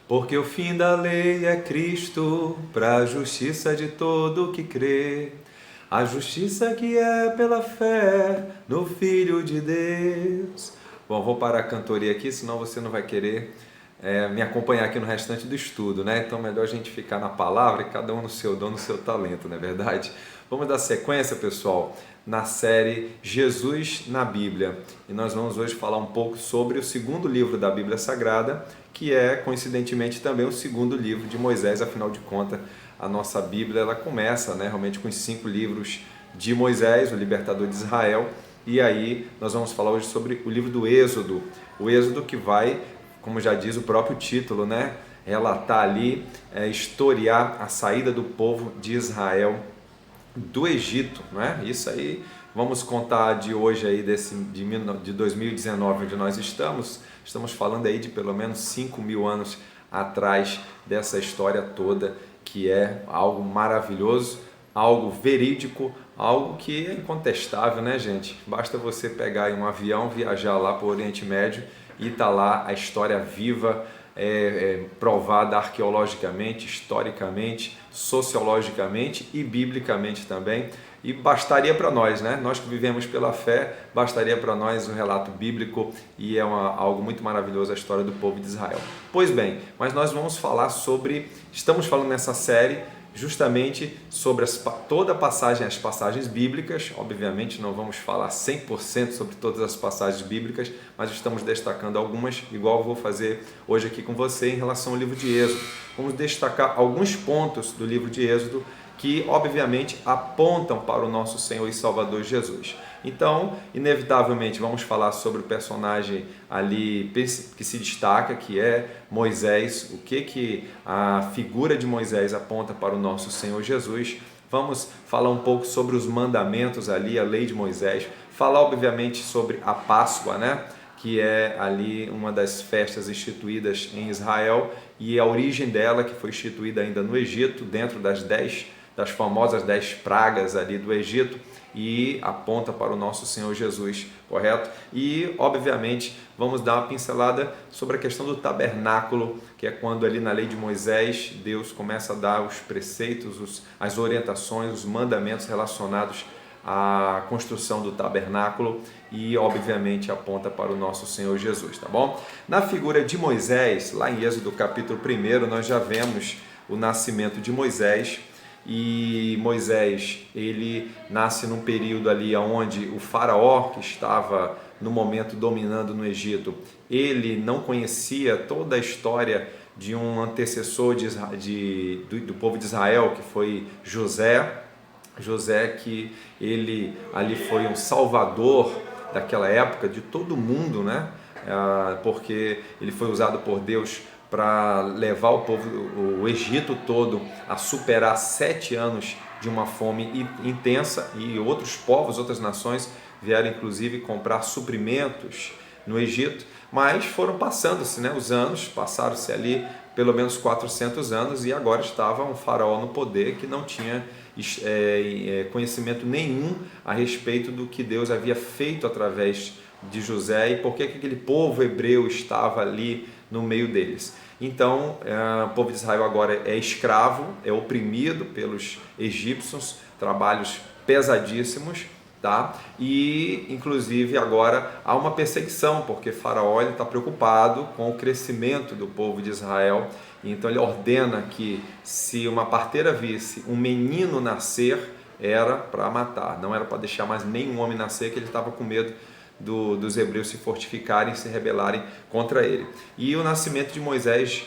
Porque o fim da lei é Cristo, para a justiça de todo que crê. A justiça que é pela fé no Filho de Deus. Bom, vou parar a cantoria aqui, senão você não vai querer me acompanhar aqui no restante do estudo, né? Então melhor a gente ficar na palavra e cada um no seu dom, no seu talento, não é verdade? Vamos dar sequência, pessoal, na série Jesus na Bíblia. E nós vamos hoje falar um pouco sobre o segundo livro da Bíblia Sagrada, que é, coincidentemente, também o segundo livro de Moisés. Afinal de contas, a nossa Bíblia ela começa, né, realmente com os 5 livros de Moisés, o libertador de Israel. E aí nós vamos falar hoje sobre o livro do Êxodo. O Êxodo que vai, como já diz o próprio título, né, relatar ali, historiar a saída do povo de Israel do Egito, não é? Isso aí, vamos contar de hoje aí de 2019, onde nós estamos falando aí de pelo menos 5.000 anos atrás dessa história toda, que é algo maravilhoso, algo verídico, algo que é incontestável, né, gente? Basta você pegar um avião, viajar lá para o Oriente Médio e tá lá a história viva, provada arqueologicamente, historicamente, sociologicamente e biblicamente também. E bastaria para nós, né? Nós que vivemos pela fé, bastaria para nós o relato bíblico e é algo muito maravilhoso a história do povo de Israel. Pois bem, mas nós vamos falar estamos falando nessa série justamente sobre toda a passagem, as passagens bíblicas. Obviamente não vamos falar 100% sobre todas as passagens bíblicas, mas estamos destacando algumas, igual eu vou fazer hoje aqui com você em relação ao livro de Êxodo. Vamos destacar alguns pontos do livro de Êxodo que, obviamente, apontam para o nosso Senhor e Salvador Jesus. Então, inevitavelmente, vamos falar sobre o personagem ali que se destaca, que é Moisés, o que a figura de Moisés aponta para o nosso Senhor Jesus. Vamos falar um pouco sobre os mandamentos ali, a lei de Moisés, falar, obviamente, sobre a Páscoa, né? Que é ali uma das festas instituídas em Israel e a origem dela, que foi instituída ainda no Egito, dentro das famosas 10 pragas ali do Egito, e aponta para o nosso Senhor Jesus, correto? E, obviamente, vamos dar uma pincelada sobre a questão do tabernáculo, que é quando ali na lei de Moisés, Deus começa a dar os preceitos, as orientações, os mandamentos relacionados à construção do tabernáculo e, obviamente, aponta para o nosso Senhor Jesus, tá bom? Na figura de Moisés, lá em Êxodo capítulo 1, nós já vemos o nascimento de Moisés. E Moisés, ele nasce num período ali onde o faraó, que estava no momento dominando no Egito, ele não conhecia toda a história de um antecessor do povo de Israel, que foi José. José, que ele ali foi um salvador daquela época de todo mundo, né? Porque ele foi usado por Deus para levar o Egito todo a superar 7 anos de uma fome intensa, e outros povos, outras nações vieram inclusive comprar suprimentos no Egito, mas foram passando-se, né, os anos, passaram-se ali pelo menos 400 anos e agora estava um faraó no poder que não tinha conhecimento nenhum a respeito do que Deus havia feito através de José e por que aquele povo hebreu estava ali no meio deles. Então, o povo de Israel agora é escravo, é oprimido pelos egípcios, trabalhos pesadíssimos, tá? E, inclusive, agora há uma perseguição, porque Faraó está preocupado com o crescimento do povo de Israel. Então, ele ordena que, se uma parteira visse um menino nascer, era para matar, não era para deixar mais nenhum homem nascer, que ele estava com medo dos hebreus se fortificarem e se rebelarem contra ele. E o nascimento de Moisés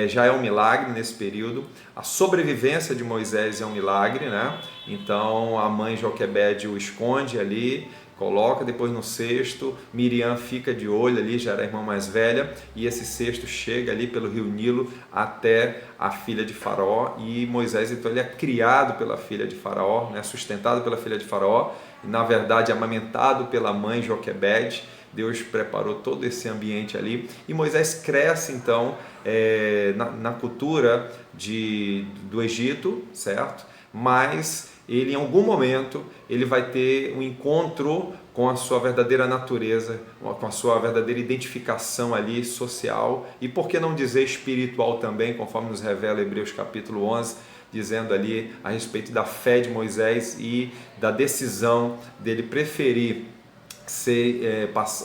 já é um milagre nesse período. A sobrevivência de Moisés é um milagre, né? Então a mãe Joquebede o esconde ali, coloca depois no cesto, Miriam fica de olho ali, já era a irmã mais velha, e esse cesto chega ali pelo rio Nilo até a filha de Faraó, e Moisés então ele é criado pela filha de Faraó, né? Sustentado pela filha de Faraó, e na verdade amamentado pela mãe Joquebede. Deus preparou todo esse ambiente ali e Moisés cresce então na cultura do Egito, certo? Mas ele em algum momento ele vai ter um encontro com a sua verdadeira natureza, com a sua verdadeira identificação ali social e, por que não dizer, espiritual também, conforme nos revela Hebreus capítulo 11, dizendo ali a respeito da fé de Moisés e da decisão dele preferir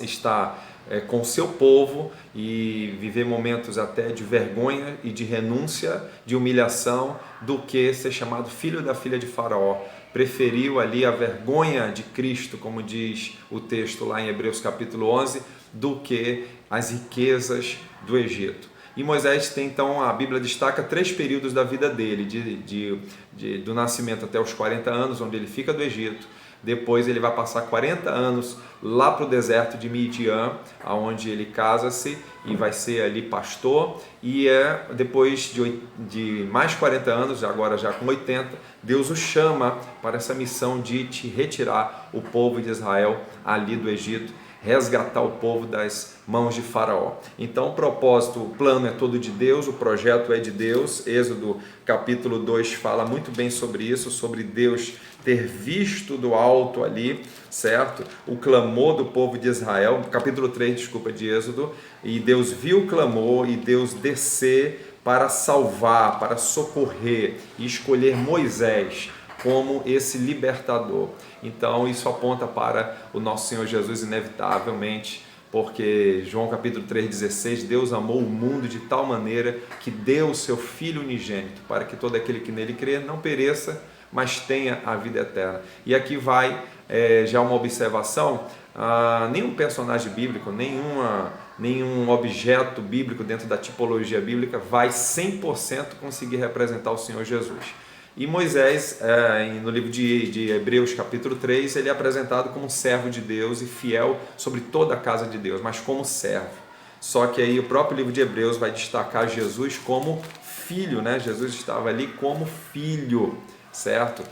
estar com o seu povo e viver momentos até de vergonha e de renúncia, de humilhação, do que ser chamado filho da filha de Faraó. Preferiu ali a vergonha de Cristo, como diz o texto lá em Hebreus capítulo 11, do que as riquezas do Egito. E Moisés tem, então, a Bíblia destaca 3 períodos da vida dele, do nascimento até os 40 anos, onde ele fica do Egito. Depois ele vai passar 40 anos lá para o deserto de Midian, onde ele casa-se e vai ser ali pastor. E depois de mais 40 anos, agora já com 80, Deus o chama para essa missão de te retirar o povo de Israel ali do Egito, resgatar o povo das mãos de Faraó. Então o propósito, o plano é todo de Deus, o projeto é de Deus. Êxodo capítulo 2 fala muito bem sobre isso, sobre Deus ter visto do alto ali, certo? O clamor do povo de Israel, capítulo 3, desculpa, de Êxodo, e Deus viu o clamor e Deus descer para salvar, para socorrer e escolher Moisés como esse libertador. Então isso aponta para o nosso Senhor Jesus inevitavelmente, porque João capítulo 3,16, Deus amou o mundo de tal maneira que deu o seu Filho unigênito, para que todo aquele que nele crê não pereça, mas tenha a vida eterna. E aqui vai já uma observação, nenhum personagem bíblico, nenhum objeto bíblico dentro da tipologia bíblica vai 100% conseguir representar o Senhor Jesus. E Moisés, no livro de Hebreus capítulo 3, ele é apresentado como servo de Deus e fiel sobre toda a casa de Deus, mas como servo. Só que aí o próprio livro de Hebreus vai destacar Jesus como filho, né? Jesus estava ali como filho, certo?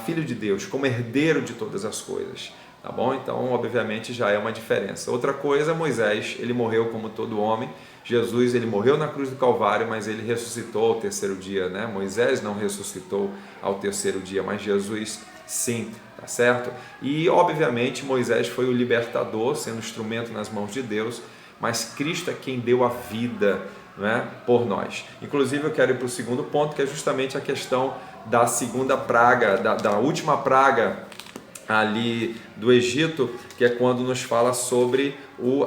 Filho de Deus, como herdeiro de todas as coisas, tá bom? Então, obviamente, já é uma diferença. Outra coisa, Moisés, ele morreu como todo homem. Jesus, ele morreu na cruz do Calvário, mas ele ressuscitou ao terceiro dia, né? Moisés não ressuscitou ao terceiro dia, mas Jesus sim, tá certo? E, obviamente, Moisés foi o libertador, sendo instrumento nas mãos de Deus, mas Cristo é quem deu a vida, né, por nós. Inclusive, eu quero ir para o segundo ponto, que é justamente a questão da segunda praga, da última praga ali do Egito, que é quando nos fala sobre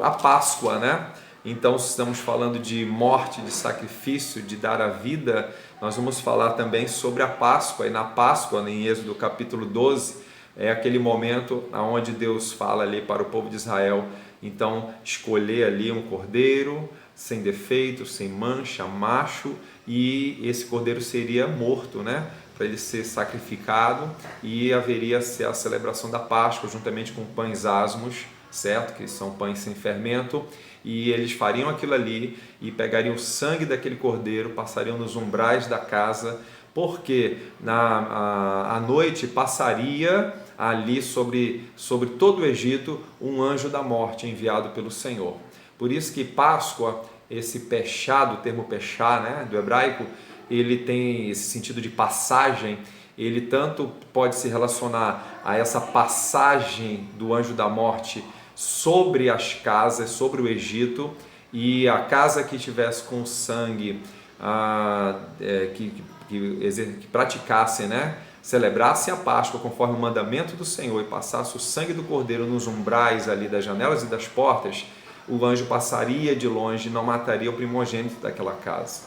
a Páscoa, né? Então, se estamos falando de morte, de sacrifício, de dar a vida, nós vamos falar também sobre a Páscoa. E na Páscoa, em Êxodo capítulo 12, é aquele momento onde Deus fala ali para o povo de Israel, então, escolher ali um cordeiro sem defeito, sem mancha, macho, e esse cordeiro seria morto, né? Para ele ser sacrificado, e haveria a celebração da Páscoa juntamente com pães asmos, certo? Que são pães sem fermento, e eles fariam aquilo ali e pegariam o sangue daquele cordeiro, passariam nos umbrais da casa, porque à noite passaria ali sobre todo o Egito um anjo da morte enviado pelo Senhor. Por isso que Páscoa, esse pechá, do termo pechá, né, do hebraico, ele tem esse sentido de passagem. Ele tanto pode se relacionar a essa passagem do anjo da morte sobre as casas, sobre o Egito, e a casa que tivesse com sangue, que praticasse, né, celebrasse a Páscoa conforme o mandamento do Senhor e passasse o sangue do cordeiro nos umbrais ali das janelas e das portas, o anjo passaria de longe e não mataria o primogênito daquela casa.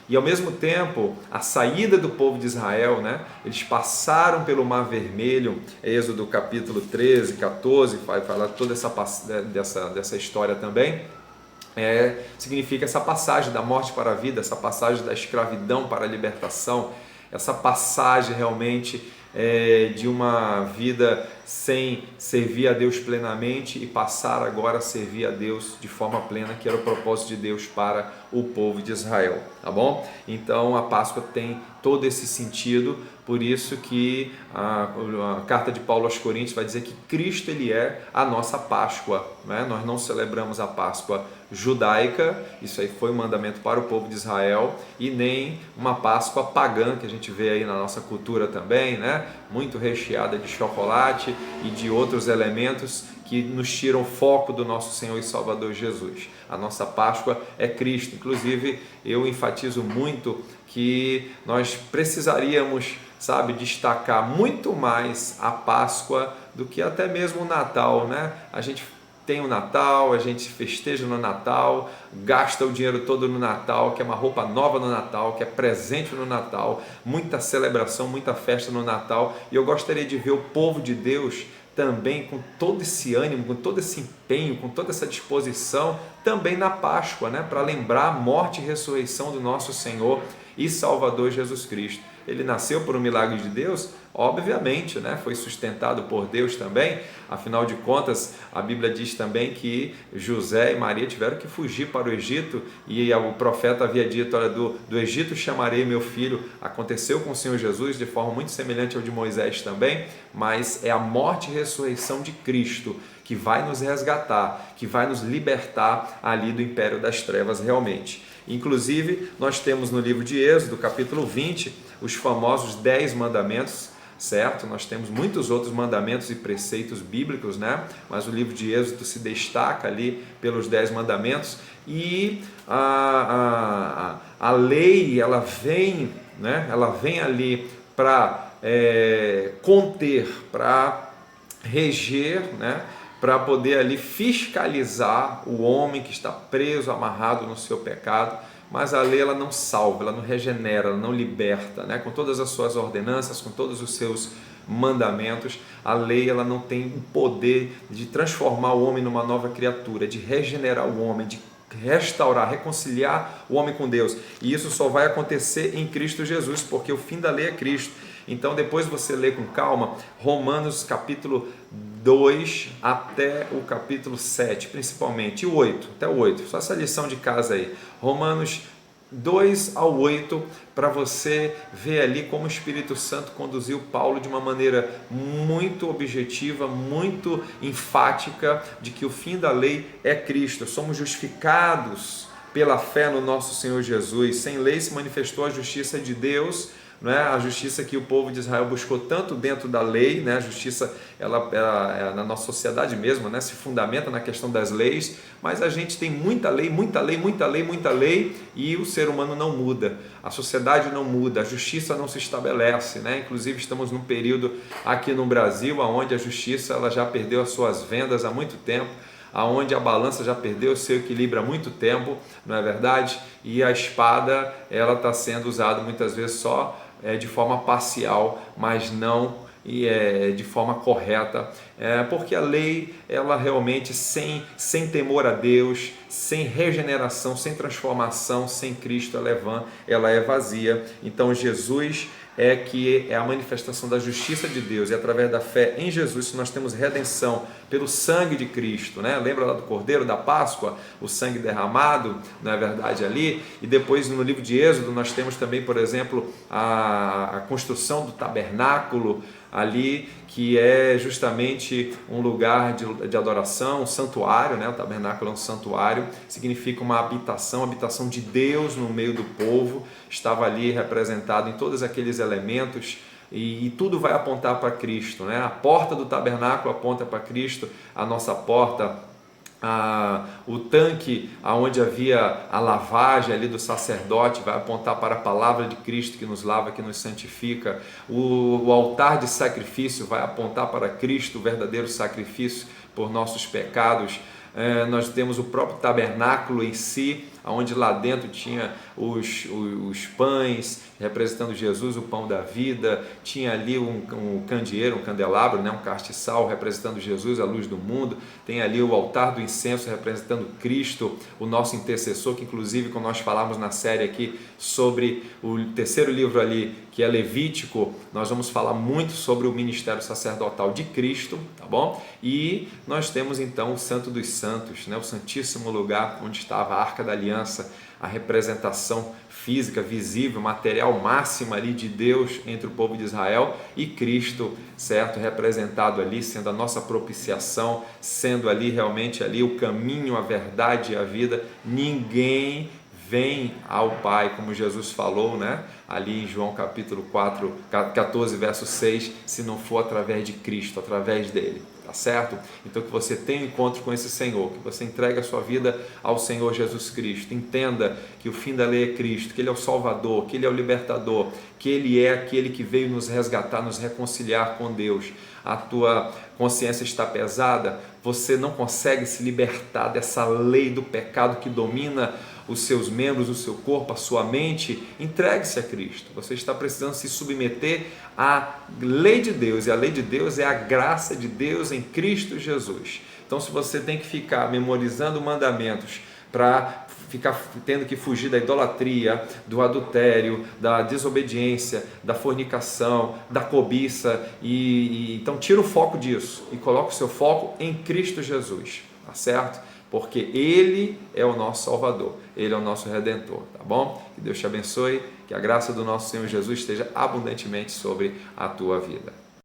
E ao mesmo tempo, a saída do povo de Israel, né, eles passaram pelo Mar Vermelho, Êxodo capítulo 13, 14, vai falar toda dessa história também, significa essa passagem da morte para a vida, essa passagem da escravidão para a libertação, essa passagem realmente de uma vida sem servir a Deus plenamente e passar agora a servir a Deus de forma plena, que era o propósito de Deus para o povo de Israel, tá bom? Então a Páscoa tem todo esse sentido, por isso que a carta de Paulo aos Coríntios vai dizer que Cristo ele é a nossa Páscoa, né? Nós não celebramos a Páscoa judaica, isso aí foi um mandamento para o povo de Israel, e nem uma Páscoa pagã que a gente vê aí na nossa cultura também, né? Muito recheada de chocolate e de outros elementos que nos tiram o foco do nosso Senhor e Salvador Jesus. A nossa Páscoa é Cristo. Inclusive, eu enfatizo muito que nós precisaríamos, sabe, destacar muito mais a Páscoa do que até mesmo o Natal, né? A gente tem o Natal, a gente festeja no Natal, gasta o dinheiro todo no Natal, quer uma roupa nova no Natal, quer presente no Natal, muita celebração, muita festa no Natal. E eu gostaria de ver o povo de Deus também com todo esse ânimo, com todo esse empenho, com toda essa disposição, também na Páscoa, né? Para lembrar a morte e ressurreição do nosso Senhor e Salvador Jesus Cristo. Ele nasceu por um milagre de Deus? Obviamente, né? Foi sustentado por Deus também. Afinal de contas, a Bíblia diz também que José e Maria tiveram que fugir para o Egito, e o profeta havia dito: olha, do Egito chamarei meu filho. Aconteceu com o Senhor Jesus de forma muito semelhante ao de Moisés também, mas é a morte e ressurreição de Cristo que vai nos resgatar, que vai nos libertar ali do império das trevas realmente. Inclusive, nós temos no livro de Êxodo, capítulo 20, os famosos 10 mandamentos, certo? Nós temos muitos outros mandamentos e preceitos bíblicos, né? Mas o livro de Êxodo se destaca ali pelos 10 mandamentos, e a lei, ela vem, né? Ela vem ali para conter, para reger, né? Para poder ali fiscalizar o homem que está preso, amarrado no seu pecado. Mas a lei, ela não salva, ela não regenera, ela não liberta, né? Com todas as suas ordenanças, com todos os seus mandamentos, a lei, ela não tem o poder de transformar o homem numa nova criatura, de regenerar o homem, de restaurar, reconciliar o homem com Deus. E isso só vai acontecer em Cristo Jesus, porque o fim da lei é Cristo. Então depois você lê com calma Romanos capítulo 2 até o capítulo 7, principalmente, e o 8, até o 8, só essa lição de casa aí, Romanos 2 ao 8, para você ver ali como o Espírito Santo conduziu Paulo de uma maneira muito objetiva, muito enfática, de que o fim da lei é Cristo. Somos justificados pela fé no nosso Senhor Jesus. Sem lei se manifestou a justiça de Deus, não é? A justiça que o povo de Israel buscou tanto dentro da lei, né? A justiça, ela na nossa sociedade mesmo, né? Se fundamenta na questão das leis, mas a gente tem muita lei, muita lei, muita lei, muita lei, e o ser humano não muda, a sociedade não muda, a justiça não se estabelece, né? Inclusive estamos num período aqui no Brasil onde a justiça, ela já perdeu as suas vendas há muito tempo, aonde a balança já perdeu o seu equilíbrio há muito tempo, não é verdade? E a espada, ela está sendo usada muitas vezes só de forma parcial, mas não de forma correta, porque a lei, ela realmente sem temor a Deus, sem regeneração, sem transformação, sem Cristo, ela é vã, ela é vazia. Então Jesus que é a manifestação da justiça de Deus, e através da fé em Jesus nós temos redenção pelo sangue de Cristo, né? Lembra lá do Cordeiro da Páscoa, o sangue derramado, não é verdade, ali? E depois no livro de Êxodo nós temos também, por exemplo, a construção do tabernáculo ali, que é justamente um lugar de adoração, um santuário, né? O tabernáculo é um santuário, significa uma habitação de Deus no meio do povo, estava ali representado em todos aqueles elementos, e tudo vai apontar para Cristo, né? A porta do tabernáculo aponta para Cristo, a nossa porta, o tanque onde havia a lavagem ali do sacerdote vai apontar para a palavra de Cristo que nos lava, que nos santifica. O altar de sacrifício vai apontar para Cristo, o verdadeiro sacrifício por nossos pecados. Nós temos o próprio tabernáculo em si, onde lá dentro tinha os pães representando Jesus, o pão da vida, tinha ali um candeeiro, um candelabro, né? Um castiçal representando Jesus, a luz do mundo, tem ali o altar do incenso representando Cristo, o nosso intercessor, que inclusive quando nós falamos na série aqui sobre o terceiro livro ali, que é Levítico, nós vamos falar muito sobre o ministério sacerdotal de Cristo, tá bom? E nós temos então o Santo dos Santos, né? O Santíssimo Lugar, onde estava a Arca da Aliança, a representação física, visível, material máxima ali de Deus entre o povo de Israel, e Cristo, certo, representado ali, sendo a nossa propiciação, sendo ali realmente ali o caminho, a verdade e a vida. Ninguém vem ao Pai, como Jesus falou, né? Ali em João capítulo 14, verso 6, se não for através de Cristo, através dele, tá certo? Então que você tenha um encontro com esse Senhor, que você entregue a sua vida ao Senhor Jesus Cristo, entenda que o fim da lei é Cristo, que Ele é o Salvador, que Ele é o Libertador, que Ele é aquele que veio nos resgatar, nos reconciliar com Deus. A tua consciência está pesada, você não consegue se libertar dessa lei do pecado que domina os seus membros, o seu corpo, a sua mente. Entregue-se a Cristo. Você está precisando se submeter à lei de Deus, e a lei de Deus é a graça de Deus em Cristo Jesus. Então, se você tem que ficar memorizando mandamentos para ficar tendo que fugir da idolatria, do adultério, da desobediência, da fornicação, da cobiça, então tira o foco disso e coloca o seu foco em Cristo Jesus, tá certo? Porque Ele é o nosso Salvador, Ele é o nosso Redentor, tá bom? Que Deus te abençoe, que a graça do nosso Senhor Jesus esteja abundantemente sobre a tua vida.